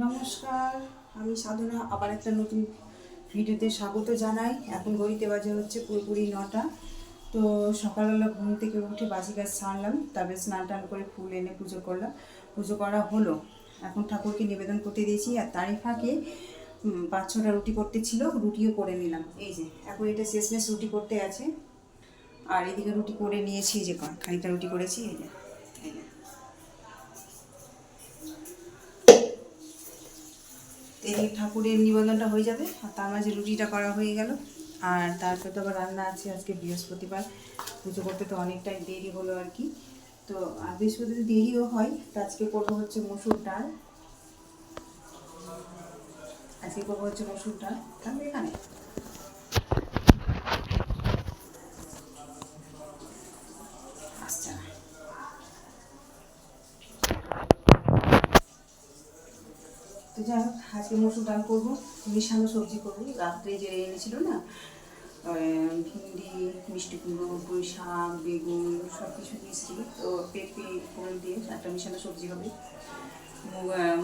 নমস্কার, আমি সাধনা আবার একটা নতুন ভিডিওতে স্বাগত জানাই। এখন ঘড়িতে বাজে হচ্ছে পুরোপুরি 9টা। তো সকালবেলা ঘুম থেকে উঠে বাসি কাজ সারলাম, তারপরে স্নান টান করে ফুল এনে পুজো করলাম। পুজো করা হলো, এখন ঠাকুরকে নিবেদন করতে দিয়েছি। আর তারই ফাঁকে 5-6টা রুটি করতে ছিল, রুটিও করে নিলাম। এই যে এখন এটা শেষমেশ রুটি করতে আছে। আর এদিকে রুটি করে নিয়েছি, যে খানিকটা রুটি করেছি। এই যে এই যে এই ঠাকুরের নিবেদনটা হয়ে যাবে, আর তার মাঝে রুটিটা করা হয়ে গেল। আর তারপরে তো আবার রান্না আছে, আজকে বৃহস্পতিবার, পুজো করতে তো অনেকটাই দেরি হলো আর কি। তো আর বৃহস্পতিবার দেরিও হয়, তো আজকে করবো হচ্ছে মসুর ডাল। থাকবে এখানে। আচ্ছা, তো যাই হোক, আজকে মসুর ডাল করবো, মিশানো সবজি করবো। রাত্রে যে এনেছিল না, ভিন্ডি, মিষ্টি কুমড়ো, পুঁই শাক, বেগুন সব কিছু দিয়েছিল। তো পেঁপে ফোড়ন দিয়ে একটা মিশানো সবজি হবে,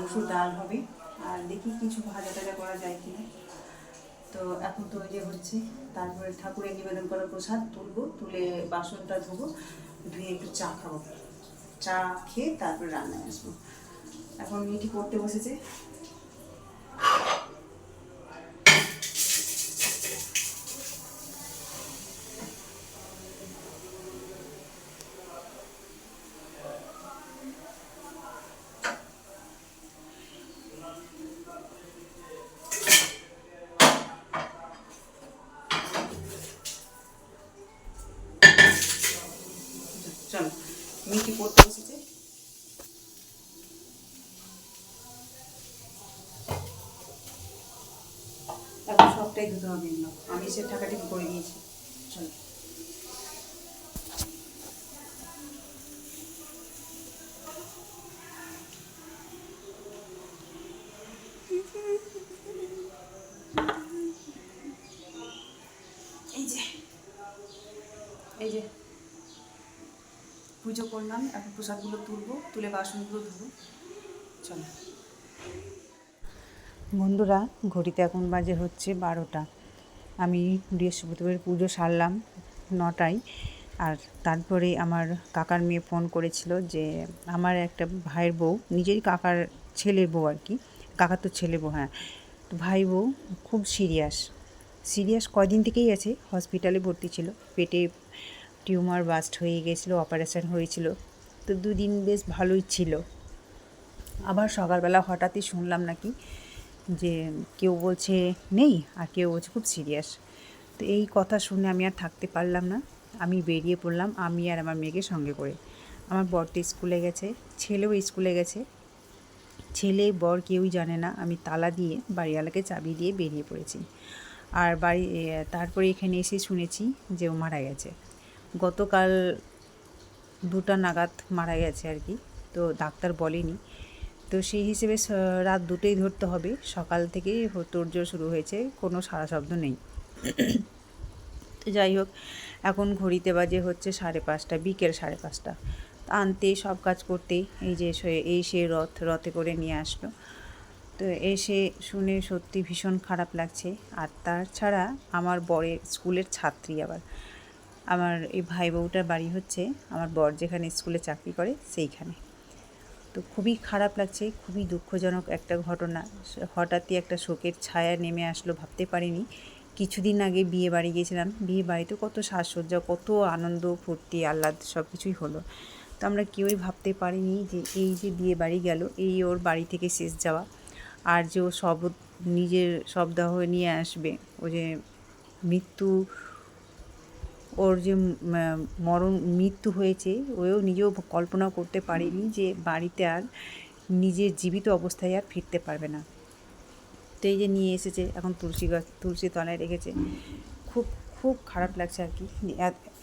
মুসুর ডাল হবে। আর দেখি কিছু ভাজা টাজা করা যায় কিনা। তো এখন তো ওই যে হচ্ছে, তারপরে ঠাকুরের নিবেদন করা প্রসাদ তুলবো, তুলে বাসনটা ধোবো, ধুয়ে একটু চা খাবো। চা খেয়ে তারপরে রান্নায় আসবো। এখন মিটি পড়তে বসেছে। চলো, মিটি পড়তে বসেছে। এখন সবটাই ধুতে হবে, এগুলো আমি সে ঠাকাঠাকি করে দিয়েছি। চলো, এই যে এই যে পুজো করলাম, এখন প্রসাদগুলো তুলবো, তুলে বাসনগুলো ধুবো। চলো বন্ধুরা, ঘড়িতে এখন বাজে হচ্ছে 12টা। আমি বৃহস্পতিবার পুজো সারলাম 9টায়। আর তারপরে আমার কাকার মেয়ে ফোন করেছিল যে আমার একটা ভাইয়ের বউ, নিজেরই কাকার ছেলের বউ আর কি, কাকার তো ছেলে বউ, হ্যাঁ, তো ভাই বউ খুব সিরিয়াস কয়দিন থেকেই আছে, হসপিটালে ভর্তি ছিল। পেটে টিউমার বাস্ট হয়ে গেছিলো, অপারেশন হয়েছিল। তো দুদিন বেশ ভালোই ছিল। আবার সকালবেলা হঠাৎই শুনলাম নাকি যে কেউ বলছে নেই, আর কেউ বলছে খুব সিরিয়াস। তো এই কথা শুনে আমি আর থাকতে পারলাম না, আমি বেরিয়ে পড়লাম, আমি আর আমার মেয়েকে সঙ্গে করে। আমার বরটি স্কুলে গেছে, ছেলেও স্কুলে গেছে। ছেলে বর কেউই জানে না, আমি তালা দিয়ে বাড়িওয়ালাকে চাবি দিয়ে বেরিয়ে পড়েছি। আর তারপরে এখানে এসে শুনেছি যে ও মারা গেছে। গতকাল 2টা নাগাদ মারা গেছে আর কি, তো ডাক্তার বলেনি। তো সেই হিসেবে রাত 2টোই ধরতে হবে। সকাল থেকেই তোড়জোড় শুরু হয়েছে, কোনো সাড়া শব্দ নেই। তো যাই হোক, এখন ঘড়িতে বাজে হচ্ছে 5:30, বিকেল 5:30। আনতে সব কাজ করতে এই যে সে রথে করে নিয়ে আসলো। তো এসে শুনে সত্যি ভীষণ খারাপ লাগছে। আর তাছাড়া আমার বরের স্কুলের ছাত্রী আবার, আমার এই ভাই বউটার বাড়ি হচ্ছে আমার বর যেখানে স্কুলে চাকরি করে সেইখানে। তো খুবই খারাপ লাগছে, খুবই দুঃখজনক একটা ঘটনা। হঠাৎই একটা শোকের ছায়া নেমে আসলো, ভাবতে পারিনি। কিছুদিন আগে বিয়ে বাড়ি গিয়েছিলাম, বিয়ে বাড়িতে কত সাজসজ্জা, কত আনন্দ ফুর্তি আহ্লাদ সব কিছুই হলো। তো আমরা কেউই ভাবতে পারিনি যে এই যে বিয়ে বাড়ি গেল, এই ওর বাড়ি থেকে শেষ যাওয়া। আর যে ও নিজের শবদাহ নিয়ে আসবে, ও যে মৃত্যু, ওর যে মৃত্যু হয়েছে, ওও নিজেও কল্পনা করতে পারেনি যে বাড়িতে আর নিজের জীবিত অবস্থায় আর ফিরতে পারবে না। তো এই যে নিয়ে এসেছে, এখন তুলসী তলায় রেখেছে। খুব খুব খারাপ লাগছে আর কি।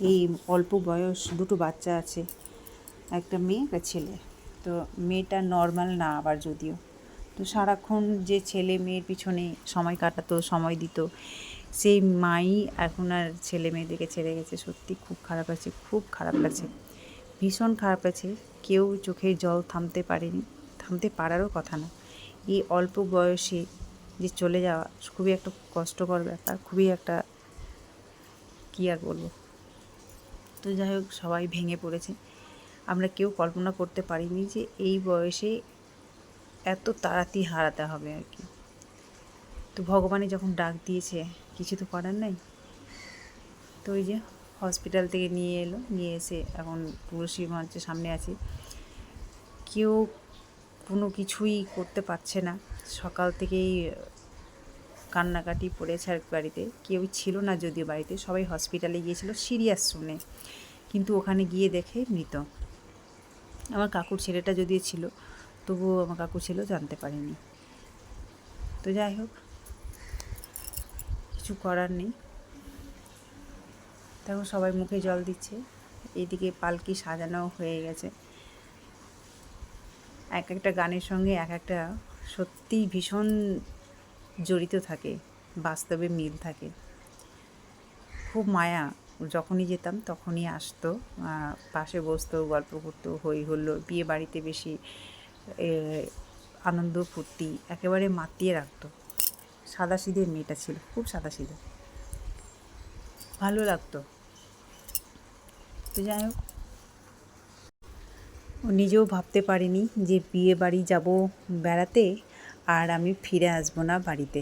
এই অল্প বয়স, 2টো বাচ্চা আছে, একটা মেয়ে একটা ছেলে। তো মেয়েটা নর্মাল না আবার যদিও। তো সারাক্ষণ যে ছেলে মেয়ের পিছনে সময় কাটাতো, সময় দিত, সেই মাই এখন আর ছেলে মেয়েদেরকে ছেড়ে গেছে। সত্যি খুব খারাপ লাগছে, খুব খারাপ লাগছে, ভীষণ খারাপ লাগছে। কেউ চোখের জল থামতে পারেনি, থামতে পারারও কথা না। এই অল্প বয়সে যে চলে যাওয়া খুবই একটা কষ্টকর ব্যাপার, খুবই একটা কী আর বলবো। তো যাই হোক, সবাই ভেঙে পড়েছে। আমরা কেউ কল্পনা করতে পারিনি যে এই বয়সে এত তাড়াতাড়ি হারাতে হবে আর কি। তো ভগবানই যখন ডাক দিয়েছে, কিছু তো করার নাই। তো ওই যে হসপিটাল থেকে নিয়ে এসে এখন তুলসী মঞ্চের সামনে আছি। কেউ কোনো কিছুই করতে পারছে না, সকাল থেকেই কান্নাকাটি পড়েছে আর বাড়িতে কেউ ছিল না, যদিও বাড়িতে সবাই হসপিটালে গিয়েছিল সিরিয়াস শুনে, কিন্তু ওখানে গিয়ে দেখে মৃত। আমার কাকুর ছেলেটা যদিও ছিল, তবুও আমার কাকুর ছেলেও জানতে পারেনি। তো যাই হোক, কিছু করার নেই। তখন সবাই মুখে জল দিচ্ছে, এইদিকে পালকি সাজানো হয়ে গেছে। এক একটা গানের সঙ্গে এক একটা সত্যিই ভীষণ জড়িত থাকে, বাস্তবে মিল থাকে। খুব মায়া, যখনই যেতাম তখনই আসতো, পাশে বসতো, গল্প করতো, হই হল্লো। বিয়ে বাড়িতে বেশি আনন্দ ফুর্তি একেবারে মাতিয়ে রাখতো। সাদাসিধে মেয়েটা ছিল, খুব সাদাসিধে, ভালো লাগতো। তো যাই হোক, ও নিজেও ভাবতে পারিনি যে বিয়ে বাড়ি যাব বেড়াতে আর আমি ফিরে আসবো না বাড়িতে।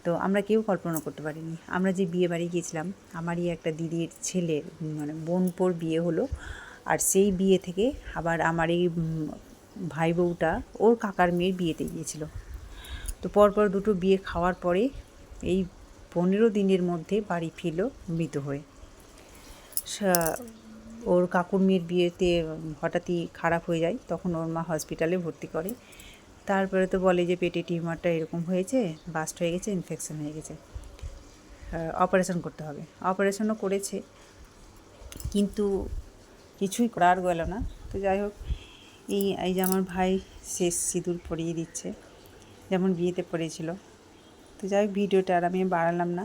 তো আমরা কেউ কল্পনা করতে পারিনি। আমরা যে বিয়ে বাড়ি গিয়েছিলাম, আমারই একটা দিদির ছেলের মানে বোনপোর বিয়ে হলো, আর সেই বিয়ে থেকে আবার আমার এই ভাই বউটা ওর কাকার মেয়ের বিয়েতে গিয়েছিল। তো পরপর দুটো বিয়ে খাওয়ার পরে এই 15 দিনের মধ্যে বাড়ি ফিরল মৃত হয়ে। ওর কাকুর মেয়ের বিয়েতে হঠাৎই খারাপ হয়ে যায়, তখন ওর মা হসপিটালে ভর্তি করে। তারপরে তো বলে যে পেটে টিউমারটা এরকম হয়েছে, বাস্ট হয়ে গেছে, ইনফেকশন হয়ে গেছে, অপারেশন করতে হবে। অপারেশনও করেছে, কিন্তু কিছুই করার গেল না। তো যাই হোক, এই যে আমার ভাই শেষ সিঁদুর পরিয়ে দিচ্ছে, যেমন বিয়েতে পড়েছিল। তো যাই হোক, ভিডিওটা আর আমি বাড়ালাম না।